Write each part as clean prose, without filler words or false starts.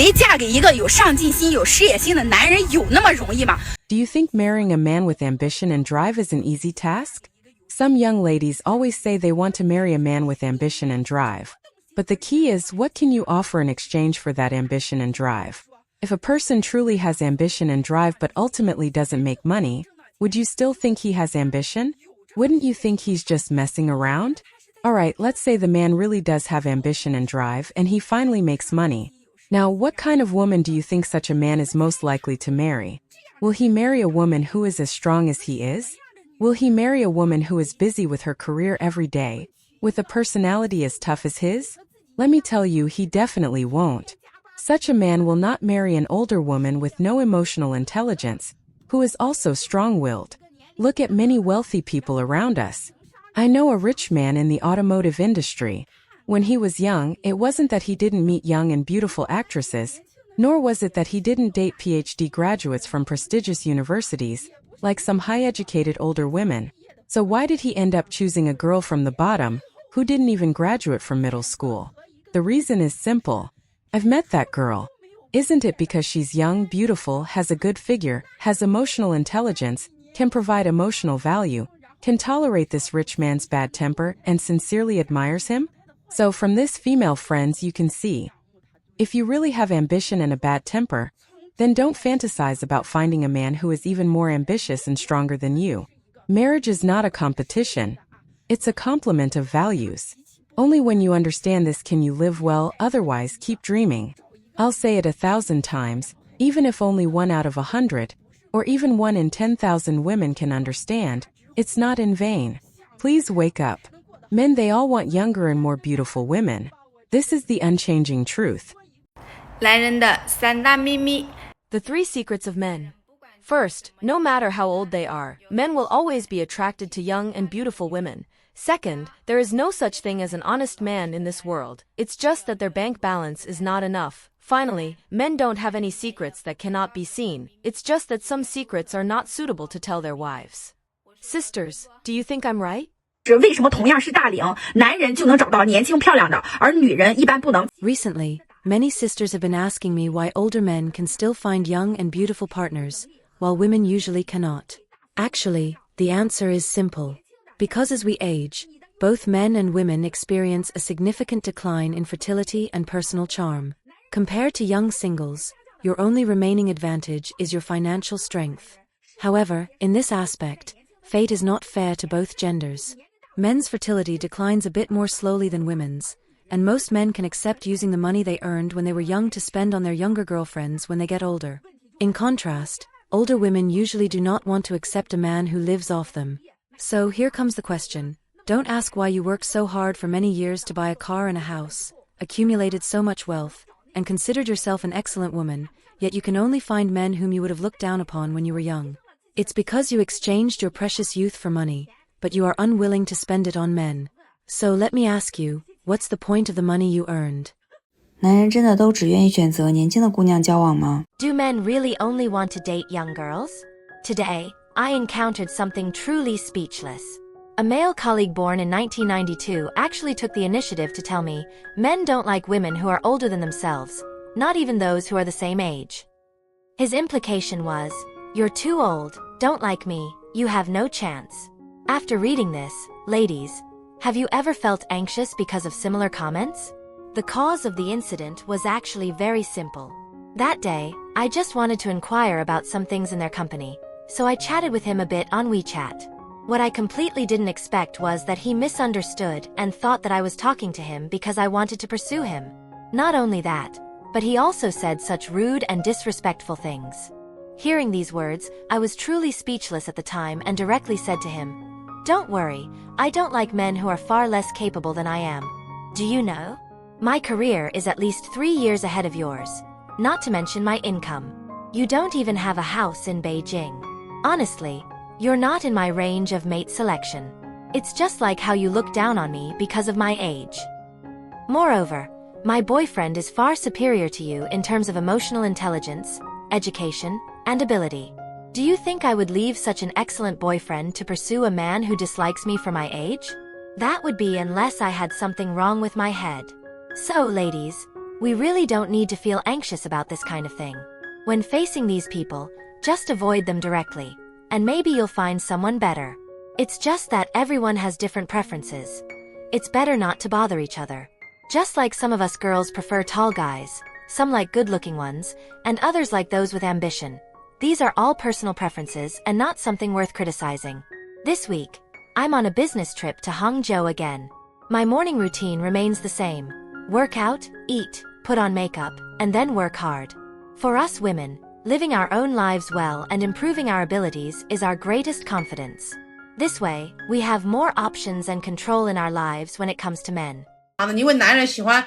为嫁给一个有上进心、有事业心的男人有那么容易吗？ Do you think marrying a man with ambition and drive is an easy task? Some young ladies always say they want to marry a man with ambition and drive. But the key is, what can you offer in exchange for that ambition and drive? If a person truly has ambition and drive but ultimately doesn't make money, would you still think he has ambition? Wouldn't you think he's just messing around? Alright, let's say the man really does have ambition and drive and he finally makes money. Now, what kind of woman do you think such a man is most likely to marry? Will he marry a woman who is as strong as he is? Will he marry a woman who is busy with her career every day, with a personality as tough as his? Let me tell you, he definitely won't. Such a man will not marry an older woman with no emotional intelligence, who is also strong-willed. Look at many wealthy people around us. I know a rich man in the automotive industry. When he was young, it wasn't that he didn't meet young and beautiful actresses, nor was it that he didn't date PhD graduates from prestigious universities, like some high-educated older women. So why did he end up choosing a girl from the bottom, who didn't even graduate from middle school? The reason is simple. I've met that girl. Isn't it because she's young, beautiful, has a good figure, has emotional intelligence, can provide emotional value, can tolerate this rich man's bad temper, and sincerely admires him? So from this, female friends, you can see, if you really have ambition and a bad temper, then don't fantasize about finding a man who is even more ambitious and stronger than you. Marriage is not a competition. It's a complement of values. Only when you understand this can you live well, otherwise keep dreaming. I'll say it 1,000 times, even if only 1 out of 100, or even 1 in 10,000 women can understand, it's not in vain. Please wake up. Men, they all want younger and more beautiful women. This is the unchanging truth. 男人的3大秘密 The 3 secrets of men. First, no matter how old they are, men will always be attracted to young and beautiful women. Second, there is no such thing as an honest man in this world. It's just that their bank balance is not enough. Finally, men don't have any secrets that cannot be seen. It's just that some secrets are not suitable to tell their wives. Sisters, do you think I'm right? 为什么同样是大龄，男人就能找到年轻漂亮的，而女人一般不能？ Recently, many sisters have been asking me why older men can still find young and beautiful partners, while women usually cannot. Actually, the answer is simple. Because as we age, both men and women experience a significant decline in fertility and personal charm. Compared to young singles, your only remaining advantage is your financial strength. However, in this aspect, fate is not fair to both genders. Men's fertility declines a bit more slowly than women's, and most men can accept using the money they earned when they were young to spend on their younger girlfriends when they get older. In contrast, older women usually do not want to accept a man who lives off them. So here comes the question. Don't ask why you worked so hard for many years to buy a car and a house, accumulated so much wealth, and considered yourself an excellent woman, yet you can only find men whom you would have looked down upon when you were young. It's because you exchanged your precious youth for money, but you are unwilling to spend it on men. So let me ask you, what's the point of the money you earned? 男人真的都只愿意选择年轻的姑娘交往吗？ Do men really only want to date young girls? Today, I encountered something truly speechless. A male colleague born in 1992 actually took the initiative to tell me, men don't like women who are older than themselves, not even those who are the same age. His implication was, you're too old, don't like me, you have no chance. After reading this, ladies, have you ever felt anxious because of similar comments? The cause of the incident was actually very simple. That day, I just wanted to inquire about some things in their company, so I chatted with him a bit on WeChat. What I completely didn't expect was that he misunderstood and thought that I was talking to him because I wanted to pursue him. Not only that, but he also said such rude and disrespectful things. Hearing these words, I was truly speechless at the time and directly said to him, "Don't worry, I don't like men who are far less capable than I am. Do you know? My career is at least 3 years ahead of yours, not to mention my income. You don't even have a house in Beijing. Honestly, you're not in my range of mate selection. It's just like how you look down on me because of my age. Moreover, my boyfriend is far superior to you in terms of emotional intelligence, education, and ability. Do you think I would leave such an excellent boyfriend to pursue a man who dislikes me for my age? That would be unless I had something wrong with my head. So, ladies, We really don't need to feel anxious about this kind of thing. When facing these people, just avoid them directly, and maybe you'll find someone better. It's just that everyone has different preferences. It's better not to bother each other. Just like some of us girls prefer tall guys, some like good-looking ones, and others like those with ambition. These are all personal preferences and not something worth criticizing. This week, I'm on a business trip to Hangzhou again. My morning routine remains the same. Work out, eat, put on makeup, and then work hard. For us women, living our own lives well and improving our abilities is our greatest confidence. This way, we have more options and control in our lives when it comes to men. 你问男人喜欢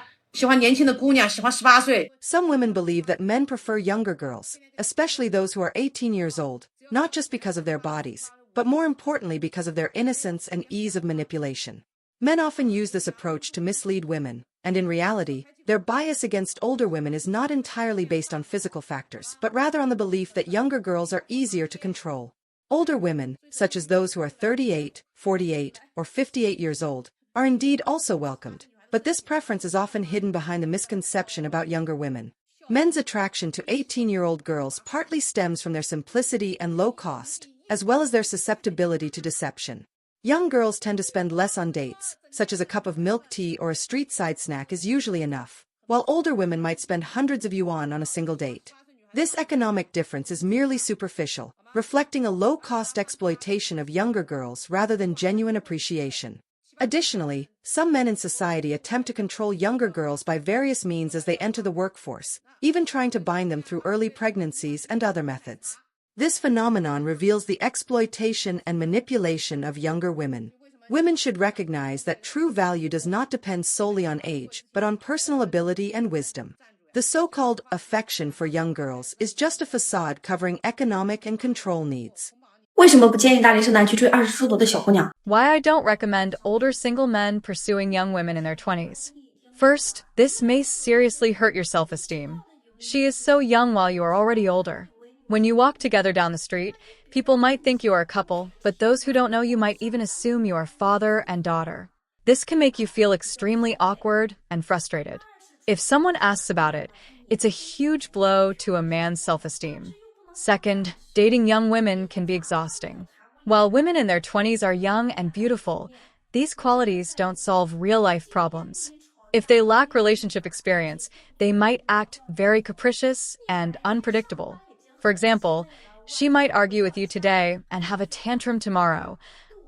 年轻的姑娘，喜欢18岁。 Some women believe that men prefer younger girls, especially those who are 18 years old, not just because of their bodies, but more importantly because of their innocence and ease of manipulation. Men often use this approach to mislead women, and in reality, their bias against older women is not entirely based on physical factors, but rather on the belief that younger girls are easier to control. Older women, such as those who are 38, 48, or 58 years old, are indeed also welcomed, but this preference is often hidden behind the misconception about younger women. Men's attraction to 18-year-old girls partly stems from their simplicity and low cost, as well as their susceptibility to deception. Young girls tend to spend less on dates, such as a cup of milk tea or a street-side snack is usually enough, while older women might spend hundreds of yuan on a single date. This economic difference is merely superficial, reflecting a low-cost exploitation of younger girls rather than genuine appreciation. Additionally, some men in society attempt to control younger girls by various means as they enter the workforce, even trying to bind them through early pregnancies and other methods. This phenomenon reveals the exploitation and manipulation of younger women. Women should recognize that true value does not depend solely on age, but on personal ability and wisdom. The so-called affection for young girls is just a facade covering economic and control needs. 为什么不建议大龄剩男去追20出头的小姑娘？ Why I don't recommend older single men pursuing young women in their 20s. First, this may seriously hurt your self-esteem. She is so young while you are already older. When you walk together down the street, people might think you are a couple, but those who don't know you might even assume you are father and daughter. This can make you feel extremely awkward and frustrated. If someone asks about it, it's a huge blow to a man's self-esteem. Second, dating young women can be exhausting. While women in their 20s are young and beautiful, these qualities don't solve real-life problems. If they lack relationship experience, they might act very capricious and unpredictable. For example, she might argue with you today and have a tantrum tomorrow,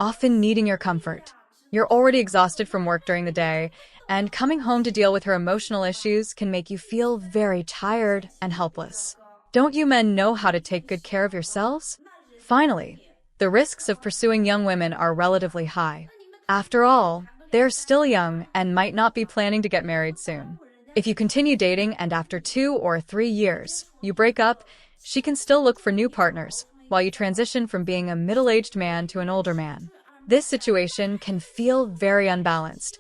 often needing your comfort. You're already exhausted from work during the day, and coming home to deal with her emotional issues can make you feel very tired and helpless. Don't you men know how to take good care of yourselves? Finally, the risks of pursuing young women are relatively high. After all, they're still young and might not be planning to get married soon. If you continue dating and after 2 or 3 years, you break up, she can still look for new partners, while you transition from being a middle-aged man to an older man. This situation can feel very unbalanced.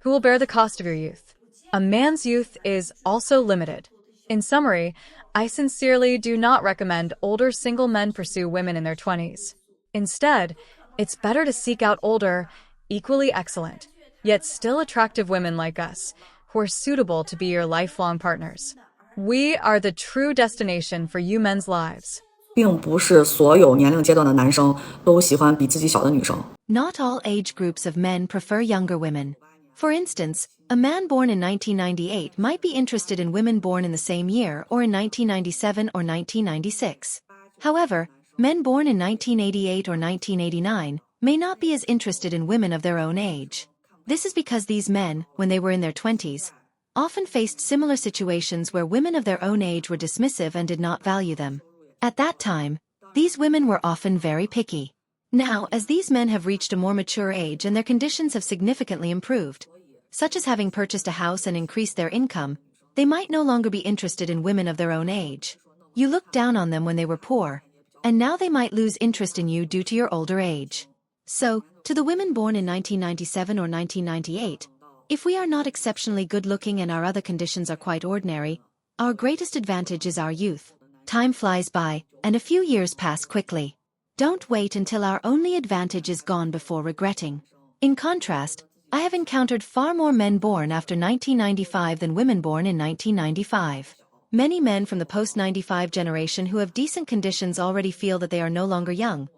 Who will bear the cost of your youth? A man's youth is also limited. In summary, I sincerely do not recommend older single men pursue women in their 20s. Instead, it's better to seek out older, equally excellent, yet still attractive women like us, who are suitable to be your lifelong partners. We are the true destination for you men's lives. 并不是所有年龄阶段的男生都喜欢比自己小的女生。 Not all age groups of men prefer younger women. For instance, a man born in 1998 might be interested in women born in the same year or in 1997 or 1996. However, men born in 1988 or 1989 may not be as interested in women of their own age. This is because these men, when they were in their 20s, often faced similar situations where women of their own age were dismissive and did not value them. At that time, these women were often very picky. Now, as these men have reached a more mature age and their conditions have significantly improved, such as having purchased a house and increased their income, they might no longer be interested in women of their own age. You looked down on them when they were poor, and now they might lose interest in you due to your older age. So, to the women born in 1997 or 1998, if we are not exceptionally good-looking and our other conditions are quite ordinary, our greatest advantage is our youth. Time flies by, and a few years pass quickly. Don't wait until our only advantage is gone before regretting. In contrast, I have encountered far more men born after 1995 than women born in 1995. Many men from the post-95 generation who have decent conditions already feel that they are no longer young,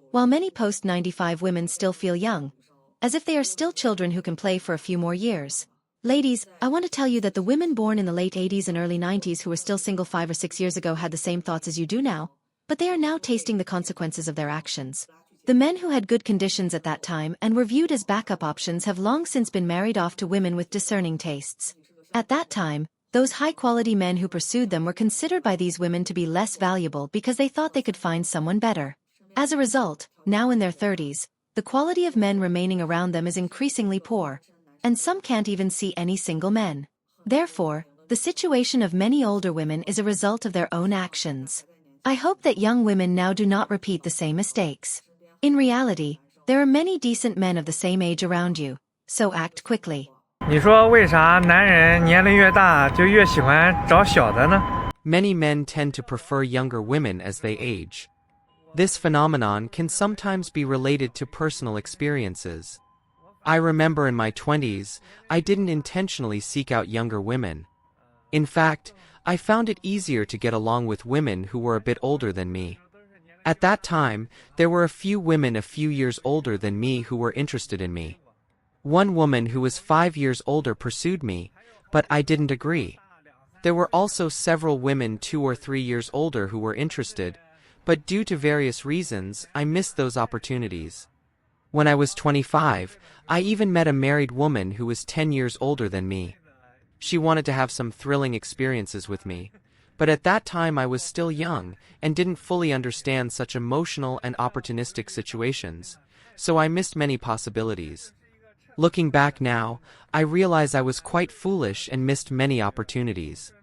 while many post-95 women still feel young, as if they are still children who can play for a few more years. Ladies, I want to tell you that the women born in the late 80s and early 90s who were still single 5 or 6 years ago had the same thoughts as you do now, but they are now tasting the consequences of their actions. The men who had good conditions at that time and were viewed as backup options have long since been married off to women with discerning tastes. At that time, those high-quality men who pursued them were considered by these women to be less valuable because they thought they could find someone better. As a result, now in their 30s, the quality of men remaining around them is increasingly poor, and some can't even see any single men. Therefore, the situation of many older women is a result of their own actions. I hope that young women now do not repeat the same mistakes. In reality, there are many decent men of the same age around you, so act quickly. 你说为啥男人年龄越大就越喜欢找小的呢? Many men tend to prefer younger women as they age. This phenomenon can sometimes be related to personal experiences. I remember in my 20s, I didn't intentionally seek out younger women. In fact, I found it easier to get along with women who were a bit older than me. At that time, there were a few women a few years older than me who were interested in me. One woman who was 5 years older pursued me, but I didn't agree. There were also several women 2 or 3 years older who were interested, but due to various reasons, I missed those opportunities. When I was 25, I even met a married woman who was 10 years older than me. She wanted to have some thrilling experiences with me, but at that time I was still young and didn't fully understand such emotional and opportunistic situations, so I missed many possibilities. Looking back now, I realize I was quite foolish and missed many opportunities.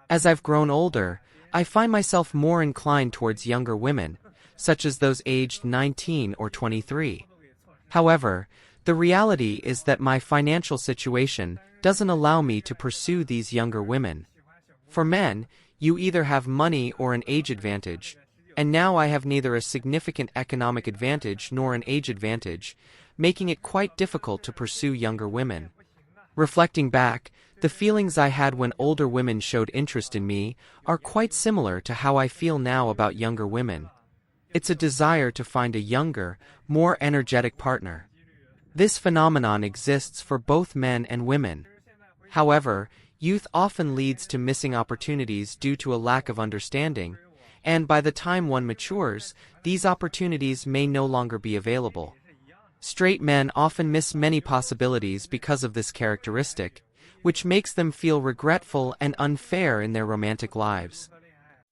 As I've grown older, I find myself more inclined towards younger women, such as those aged 19 or 23. However, the reality is that my financial situation doesn't allow me to pursue these younger women. For men, you either have money or an age advantage, and now I have neither a significant economic advantage nor an age advantage, making it quite difficult to pursue younger women. Reflecting back, the feelings I had when older women showed interest in me are quite similar to how I feel now about younger women. It's a desire to find a younger, more energetic partner. This phenomenon exists for both men and women. However, youth often leads to missing opportunities due to a lack of understanding, and by the time one matures, these opportunities may no longer be available. Straight men often miss many possibilities because of this characteristic, which makes them feel regretful and unfair in their romantic lives.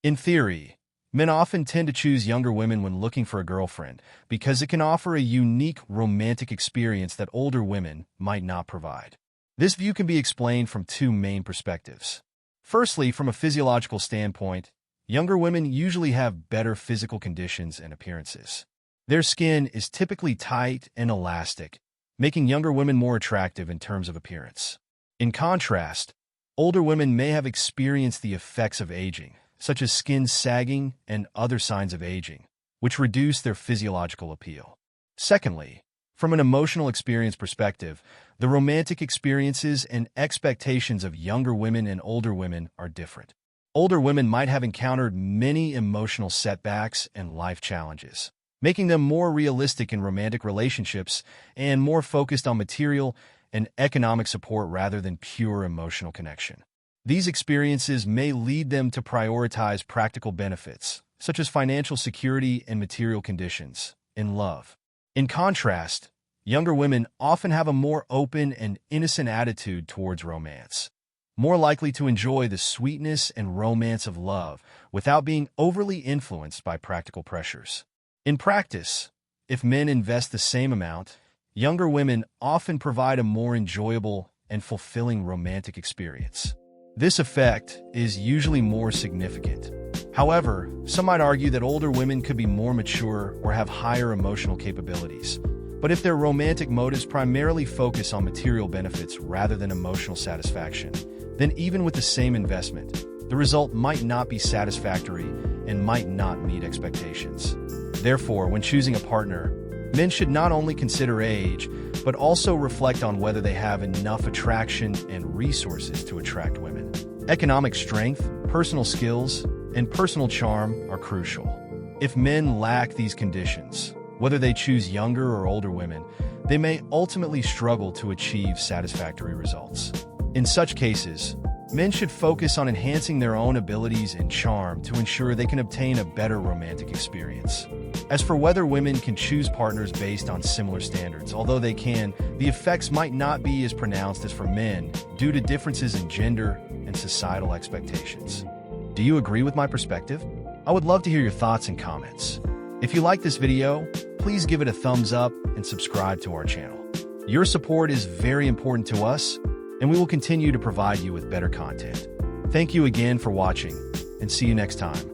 In theory, men often tend to choose younger women when looking for a girlfriend because it can offer a unique romantic experience that older women might not provide. This view can be explained from two main perspectives. Firstly, from a physiological standpoint, younger women usually have better physical conditions and appearances. Their skin is typically tight and elastic, making younger women more attractive in terms of appearance. In contrast, older women may have experienced the effects of aging, such as skin sagging and other signs of aging, which reduce their physiological appeal. Secondly, from an emotional experience perspective, the romantic experiences and expectations of younger women and older women are different. Older women might have encountered many emotional setbacks and life challenges, making them more realistic in romantic relationships and more focused on material and economic support rather than pure emotional connection. These experiences may lead them to prioritize practical benefits, such as financial security and material conditions, in love. In contrast, younger women often have a more open and innocent attitude towards romance, more likely to enjoy the sweetness and romance of love without being overly influenced by practical pressures. In practice, if men invest the same amount, younger women often provide a more enjoyable and fulfilling romantic experience. This effect is usually more significant. However, some might argue that older women could be more mature or have higher emotional capabilities. But if their romantic motives primarily focus on material benefits rather than emotional satisfaction, then even with the same investment, the result might not be satisfactory and might not meet expectations. Therefore, when choosing a partner, Men should not only consider age, but also reflect on whether they have enough attraction and resources to attract women. Economic strength, personal skills, and personal charm are crucial. If men lack these conditions, whether they choose younger or older women, they may ultimately struggle to achieve satisfactory results. In such cases, men should focus on enhancing their own abilities and charm to ensure they can obtain a better romantic experience. As for whether women can choose partners based on similar standards, although they can, the effects might not be as pronounced as for men due to differences in gender and societal expectations. Do you agree with my perspective? I would love to hear your thoughts and comments. If you like this video, please give it a thumbs up and subscribe to our channel. Your support is very important to us, and we will continue to provide you with better content. Thank you again for watching, and see you next time.